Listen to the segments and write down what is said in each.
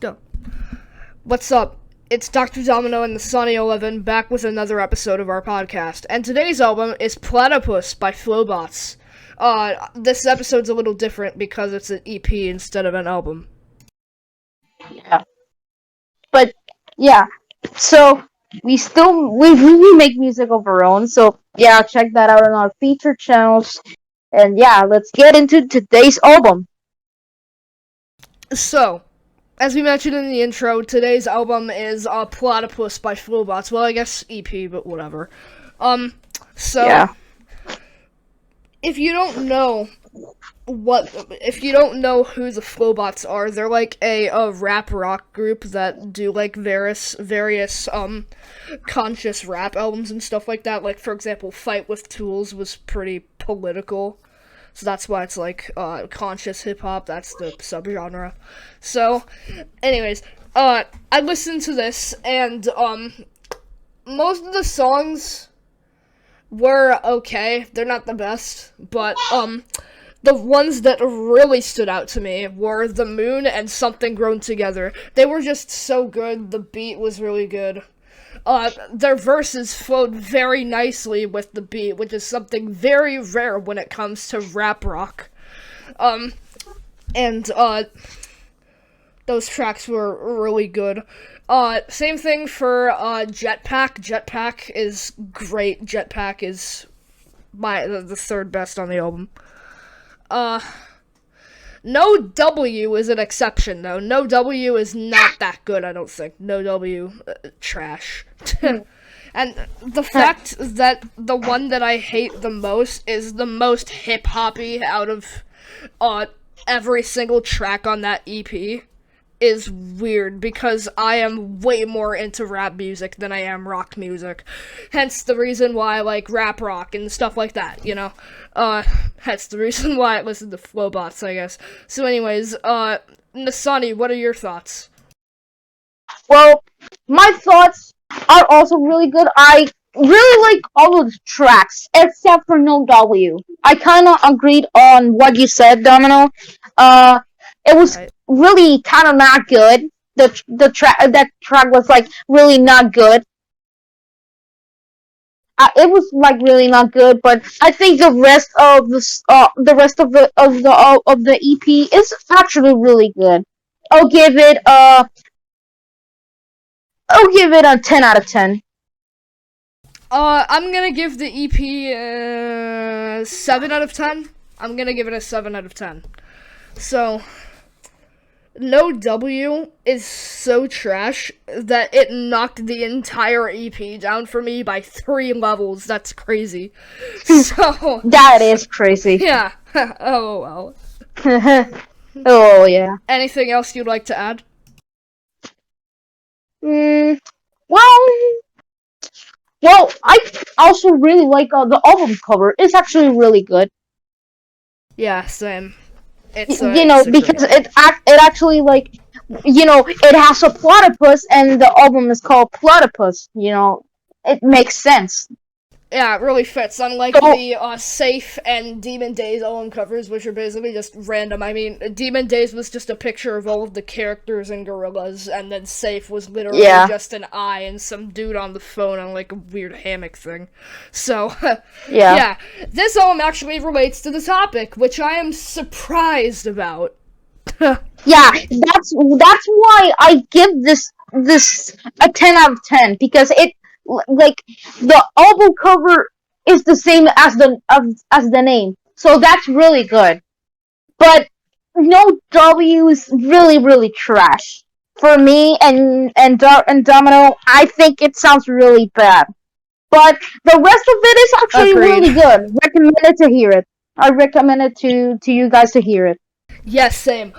Go. What's up? It's Dr. Domino and the Sunny 11 back with another episode of our podcast. And today's album is Platypus by Flobots. This episode's a little different because it's an EP instead of an album. Yeah. But yeah. So we really make music of our own. So yeah, check that out on our featured channels. And yeah, let's get into today's album. So, as we mentioned in the intro, today's album is Platypus by Flobots. Well, I guess EP, but whatever. Yeah. If you don't know if you don't know who the Flobots are, they're like a rap rock group that do like various conscious rap albums and stuff like that. Like, for example, Fight with Tools was pretty political. So that's why it's like conscious hip hop. That's the subgenre. So, anyways, I listened to this, and most of the songs were okay. They're not the best, but the ones that really stood out to me were The Moon and Something Grown Together. They were just so good. The beat was really good. Their verses flowed very nicely with the beat, which is something very rare when it comes to rap rock. Those tracks were really good. Same thing for Jetpack. Jetpack is great. Jetpack is the third best on the album. No W is an exception, though. No W is not that good, I don't think. No W, trash. And the fact that the one that I hate the most is the most hip-hoppy out of every single track on that EP is weird, because I am way more into rap music than I am rock music. Hence the reason why I like rap rock and stuff like that, you know? Hence the reason why I listen to Flobots, I guess. So anyways, Nasani, what are your thoughts? Well, my thoughts are also really good. I really like all of the tracks, except for No W. I kind of agreed on what you said, Domino. It was really kind of not good. That track was like really not good. It was like really not good, but I think the rest of the EP is actually really good. I'll give it a 10 out of 10. I'm gonna give the EP 7 out of 10. I'm gonna give it a 7 out of 10. So, No W is so trash that it knocked the entire EP down for me by 3 levels. That's crazy. So That is crazy. yeah. Oh well. Oh yeah. Anything else you'd like to add? Well, I also really like the album cover. It's actually really good. Yeah, same. Because it actually like, it has a platypus and the album is called Platypus. It makes sense. Yeah, it really fits, unlike the Safe and Demon Days album covers, which are basically just random. I mean, Demon Days was just a picture of all of the characters and gorillas, and then Safe was literally just an eye and some dude on the phone on, like, a weird hammock thing. So, yeah. This album actually relates to the topic, which I am surprised about. Yeah, that's why I give this a 10 out of 10, because it, like, the album cover is the same as the name, so that's really good. But No W is really, really trash for me, and Domino. I think it sounds really bad, but the rest of it is actually really good. Recommended to hear it. I recommend it to you guys to hear it. Yes, same.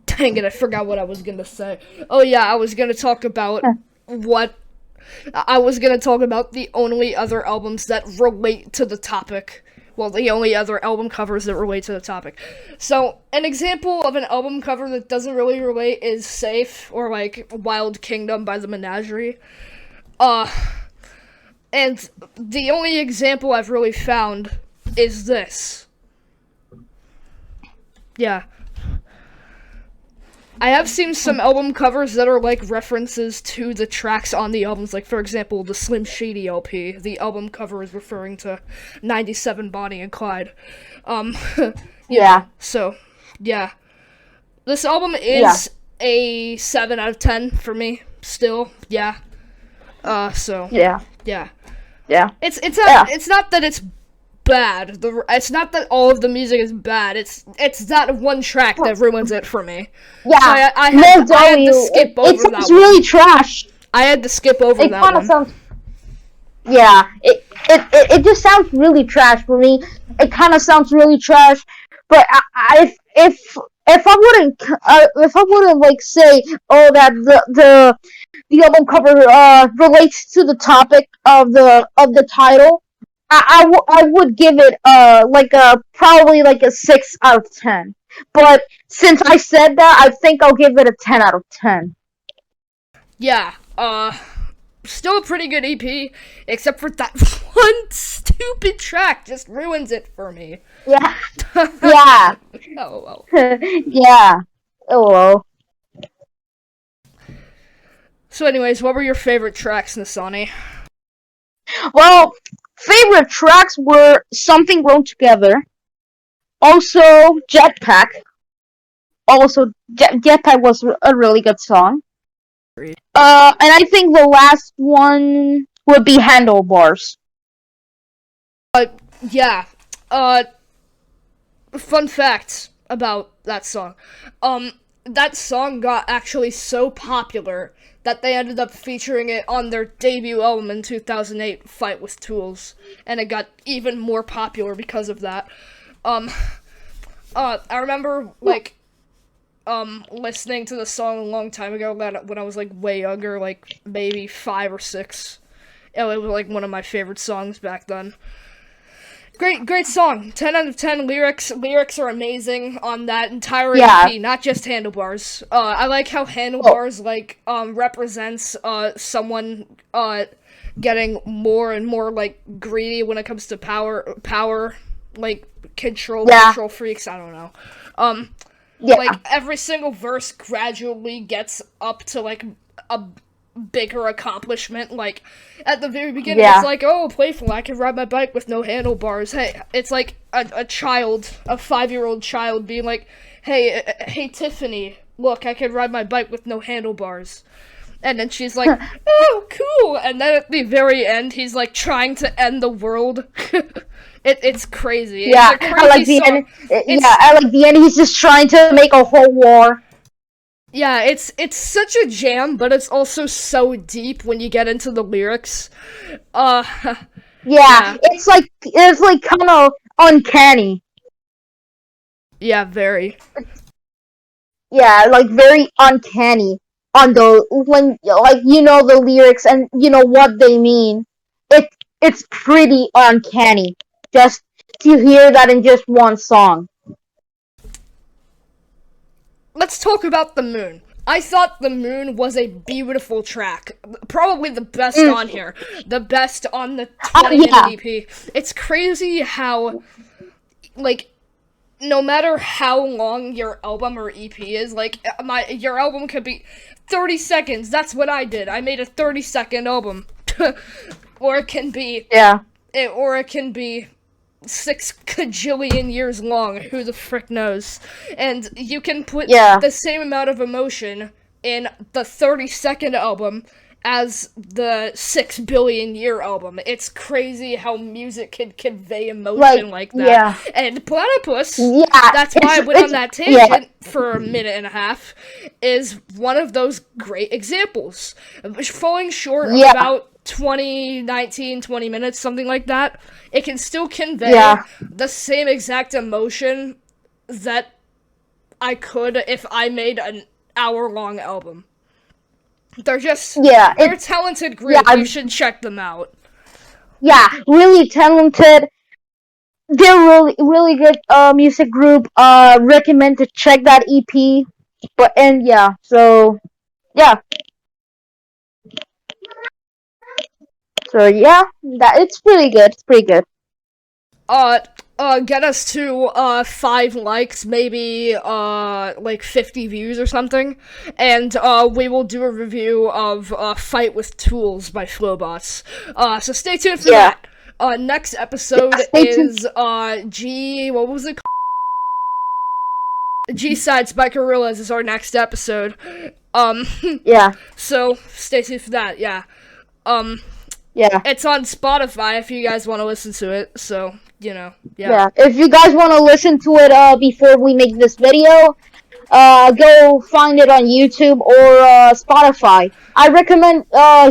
Dang it, I forgot what I was gonna say. Oh yeah, I was gonna talk about the only other albums that relate to the topic. Well, the only other album covers that relate to the topic. So, an example of an album cover that doesn't really relate is Safe, or like Wild Kingdom by the Menagerie. And the only example I've really found is this. Yeah. I have seen some album covers that are like references to the tracks on the albums. Like, for example, the Slim Shady LP. The album cover is referring to 97 Bonnie and Clyde. Um, Yeah. so, yeah. This album Yeah. is a 7 out of 10 for me, still. Yeah. So, Yeah. yeah. Yeah. It's not that it's bad. It's not that all of the music is bad. It's that one track that ruins it for me. Yeah. So I No, had to W. skip over It that sounds one. really trash. I had to skip over It that kind of one. sounds. Yeah. It just sounds really trash for me. It kind of sounds really trash. But if I wouldn't like say that the album cover relates to the topic of the title, I would give it like a probably like a 6 out of 10. But since I said that, I think I'll give it a 10 out of 10. Yeah. Still a pretty good EP, except for that one stupid track just ruins it for me. Yeah. Yeah. Oh well. Yeah. Oh well. So, anyways, what were your favorite tracks, Nasani? Well, favorite tracks were Something Grown Together. Also, Jetpack. Also, Jetpack was a really good song. And I think the last one would be Handlebars. Yeah. Fun fact about that song. That song got actually so popular that they ended up featuring it on their debut album in 2008, Fight with Tools, and it got even more popular because of that. I remember, like, listening to the song a long time ago when I was, like, way younger, like, maybe 5 or 6. It was, like, one of my favorite songs back then. Great song. 10 out of 10 lyrics. Lyrics are amazing on that entire EP, not just Handlebars. I like how Handlebars, like, represents, someone, getting more and more, like, greedy when it comes to power, like, control freaks, I don't know. Like, every single verse gradually gets up to, like, a bigger accomplishment. Like, at the very beginning, it's like, oh, playful, I can ride my bike with no handlebars. Hey, it's like a child, a 5-year-old child being like, hey, Tiffany, look, I can ride my bike with no handlebars. And then she's like, oh, cool. And then at the very end, he's like trying to end the world. It's crazy. Yeah, it's a crazy I like the song. end. I like the end. He's just trying to make a whole war. Yeah, it's such a jam, but it's also so deep when you get into the lyrics. Yeah, it's like kind of uncanny. Yeah, very. Yeah, like very uncanny on the when like you know the lyrics and you know what they mean. It's pretty uncanny just to hear that in just one song. Let's talk about The Moon. I thought The Moon was a beautiful track. Probably the best on here. The best on the 20-minute EP. It's crazy how, like, no matter how long your album or EP is, like, your album could be 30 seconds. That's what I did. I made a 30-second album. Or it can be... Yeah. Or it can be 6 kajillion years long, who the frick knows. And you can put the same amount of emotion in the 30-second album as the 6 billion year album. It's crazy how music can convey emotion like that. Yeah. And Platypus, Yeah, that's why I went on that tangent for a minute and a half, is one of those great examples. Falling short of about 20 minutes, something like that, it can still convey the same exact emotion that I could if I made an hour-long album. They're just, they're a talented group, you should check them out. Yeah, really talented. They're really good music group. Recommend to check that EP. So that it's pretty good. It's pretty good. get us to 5 likes, maybe like 50 views or something, and we will do a review of Fight with Tools by Flobots. So stay tuned for that. Next episode is what was it called? G-Sides by Gorillas is our next episode. Yeah. So stay tuned for that. Yeah. Yeah. It's on Spotify if you guys want to listen to it. So, yeah. Yeah. If you guys want to listen to it before we make this video, go find it on YouTube or Spotify. I recommend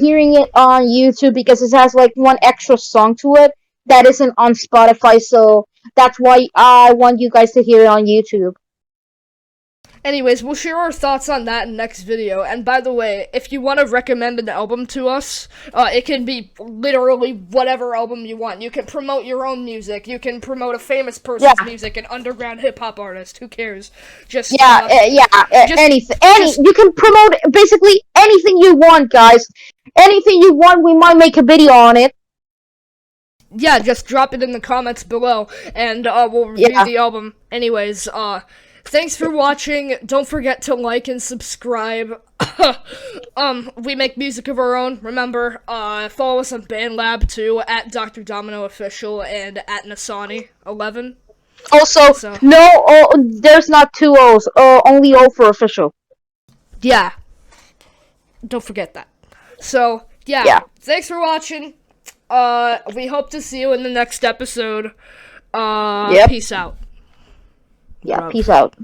hearing it on YouTube because it has like one extra song to it that isn't on Spotify, so that's why I want you guys to hear it on YouTube. Anyways, we'll share our thoughts on that in the next video. And by the way, if you want to recommend an album to us, it can be literally whatever album you want. You can promote your own music. You can promote a famous person's music, an underground hip-hop artist. Who cares? Just anything. You can promote basically anything you want, guys. Anything you want, we might make a video on it. Yeah, just drop it in the comments below, and we'll review the album. Anyways, thanks for watching. Don't forget to like and subscribe. We make music of our own. Remember, follow us on BandLab too, at Dr. Domino Official and at Nasani11. Also, there's not 2 O's. Only O for official. Yeah. Don't forget that. So, yeah. Thanks for watching. We hope to see you in the next episode. Peace out. Yeah, peace out.